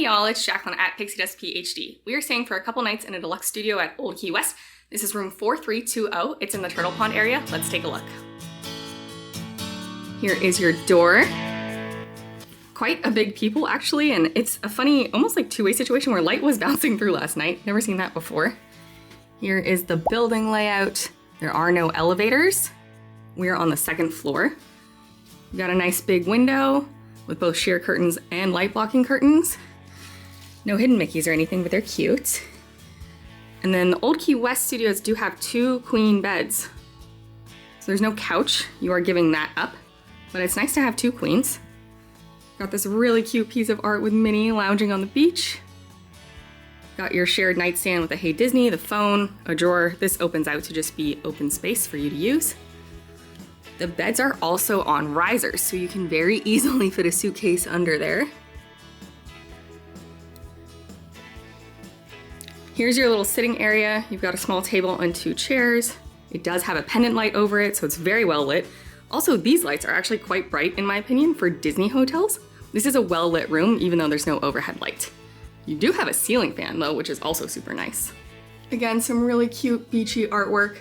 Hey y'all, it's Jacqueline at Pixie Dust PhD. We are staying for a couple nights in a deluxe studio at Old Key West. This is room 4320. It's in the Turtle Pond area. Let's take a look. Here is your door. Quite a big peephole actually, and it's a funny, almost like two-way situation where light was bouncing through last night. Never seen that before. Here is the building layout. There are no elevators. We're on the second floor. We got a nice big window with both sheer curtains and light blocking curtains. No hidden Mickeys or anything, but they're cute. And then the Old Key West studios do have 2 queen beds. So there's no couch, you are giving that up, but it's nice to have 2 queens. Got this really cute piece of art with Minnie lounging on the beach. Got your shared nightstand with a Hey Disney, the phone, a drawer. This opens out to just be open space for you to use. The beds are also on risers, so you can very easily fit a suitcase under there. Here's your little sitting area. You've got a small table and 2 chairs. It does have a pendant light over it, so it's very well lit. Also, these lights are actually quite bright, in my opinion, for Disney hotels. This is a well-lit room, even though there's no overhead light. You do have a ceiling fan, though, which is also super nice. Again, some really cute beachy artwork.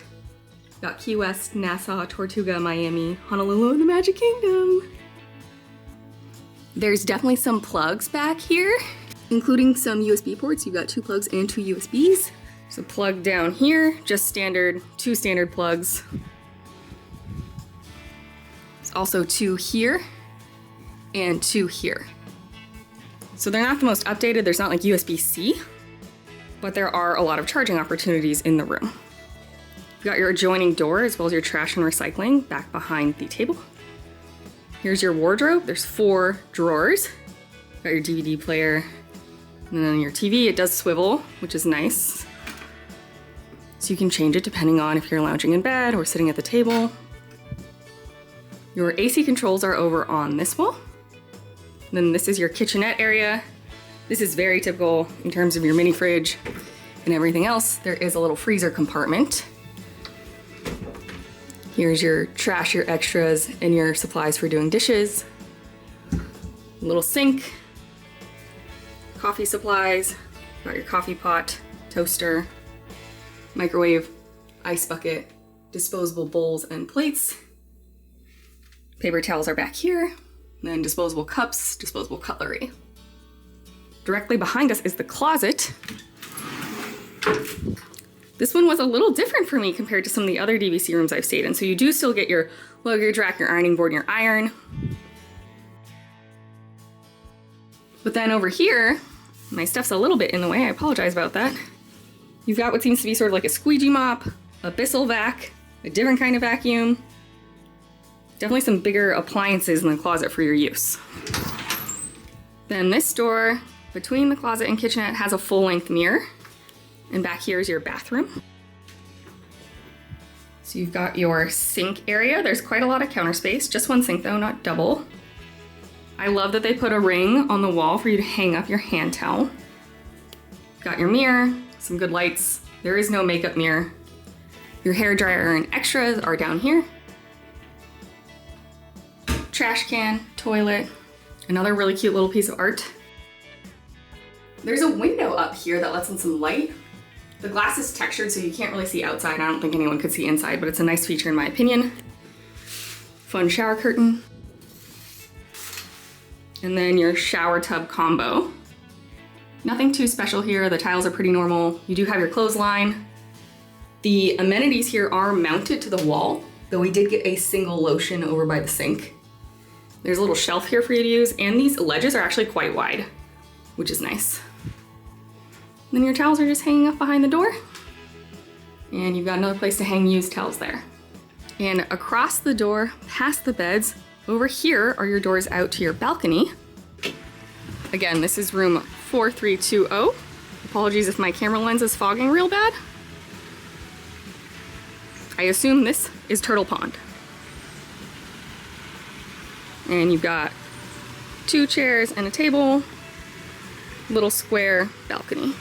Got Key West, Nassau, Tortuga, Miami, Honolulu, and the Magic Kingdom. There's definitely some plugs back here, including some USB ports. You've got 2 plugs and 2 USBs. There's a plug down here, just standard, 2 standard plugs. There's also 2 here and 2 here. So they're not the most updated. There's not like USB-C, but there are a lot of charging opportunities in the room. You've got your adjoining door as well as your trash and recycling back behind the table. Here's your wardrobe. There's 4 drawers. Got your DVD player, and then your TV. It does swivel, which is nice. So you can change it depending on if you're lounging in bed or sitting at the table. Your AC controls are over on this wall. And then this is your kitchenette area. This is very typical in terms of your mini fridge and everything else. There is a little freezer compartment. Here's your trash, your extras, and your supplies for doing dishes. A little sink, coffee supplies, got your coffee pot, toaster, microwave, ice bucket, disposable bowls and plates. Paper towels are back here, and then disposable cups, disposable cutlery. Directly behind us is the closet. This one was a little different for me compared to some of the other DVC rooms I've stayed in. So you do still get your luggage rack, your ironing board, and your iron. But then over here, my stuff's a little bit in the way. I apologize about that. You've got what seems to be sort of like a squeegee mop, a Bissell vac, a different kind of vacuum. Definitely some bigger appliances in the closet for your use. Then this door between the closet and kitchenette has a full-length mirror. And back here is your bathroom. So you've got your sink area. There's quite a lot of counter space. Just 1 sink though, not double. I love that they put a ring on the wall for you to hang up your hand towel. Got your mirror, some good lights. There is no makeup mirror. Your hair dryer and extras are down here. Trash can, toilet, another really cute little piece of art. There's a window up here that lets in some light. The glass is textured, so you can't really see outside. I don't think anyone could see inside, but it's a nice feature in my opinion. Fun shower curtain. And then your shower tub combo. Nothing too special here. The tiles are pretty normal. You do have your clothesline. The amenities here are mounted to the wall, though we did get a single lotion over by the sink. There's a little shelf here for you to use, and these ledges are actually quite wide, which is nice. Then your towels are just hanging up behind the door. And you've got another place to hang used towels there. And across the door, past the beds, over here are your doors out to your balcony. Again, this is room 4320. Apologies if my camera lens is fogging real bad. I assume this is Turtle Pond. And you've got 2 chairs and a table, little square balcony.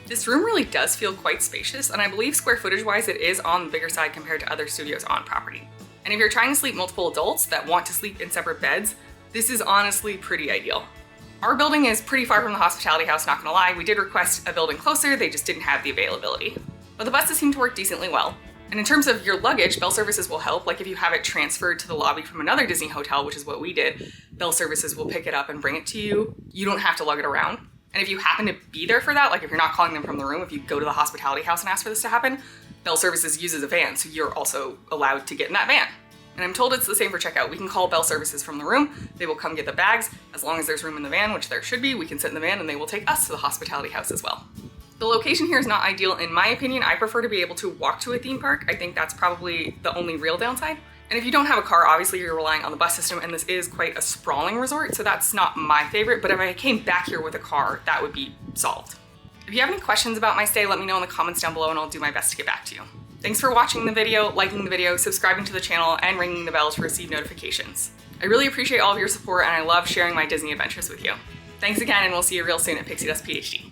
This room really does feel quite spacious, and I believe square footage wise it is on the bigger side compared to other studios on property. And if you're trying to sleep multiple adults that want to sleep in separate beds, this is honestly pretty ideal. Our building is pretty far from the hospitality house, not gonna lie. We did request a building closer, they just didn't have the availability. But the buses seem to work decently well. And in terms of your luggage, Bell Services will help. Like if you have it transferred to the lobby from another Disney hotel, which is what we did, Bell Services will pick it up and bring it to you. You don't have to lug it around. And if you happen to be there for that, like if you're not calling them from the room, if you go to the hospitality house and ask for this to happen, Bell Services uses a van, so you're also allowed to get in that van. And I'm told it's the same for checkout. We can call Bell Services from the room, they will come get the bags. As long as there's room in the van, which there should be, we can sit in the van and they will take us to the hospitality house as well. The location here is not ideal in my opinion. I prefer to be able to walk to a theme park. I think that's probably the only real downside. And if you don't have a car, obviously you're relying on the bus system, and this is quite a sprawling resort, so that's not my favorite, but if I came back here with a car, that would be solved. If you have any questions about my stay, let me know in the comments down below and I'll do my best to get back to you. Thanks for watching the video, liking the video, subscribing to the channel, and ringing the bell to receive notifications. I really appreciate all of your support and I love sharing my Disney adventures with you. Thanks again, and we'll see you real soon at Pixie Dust PhD.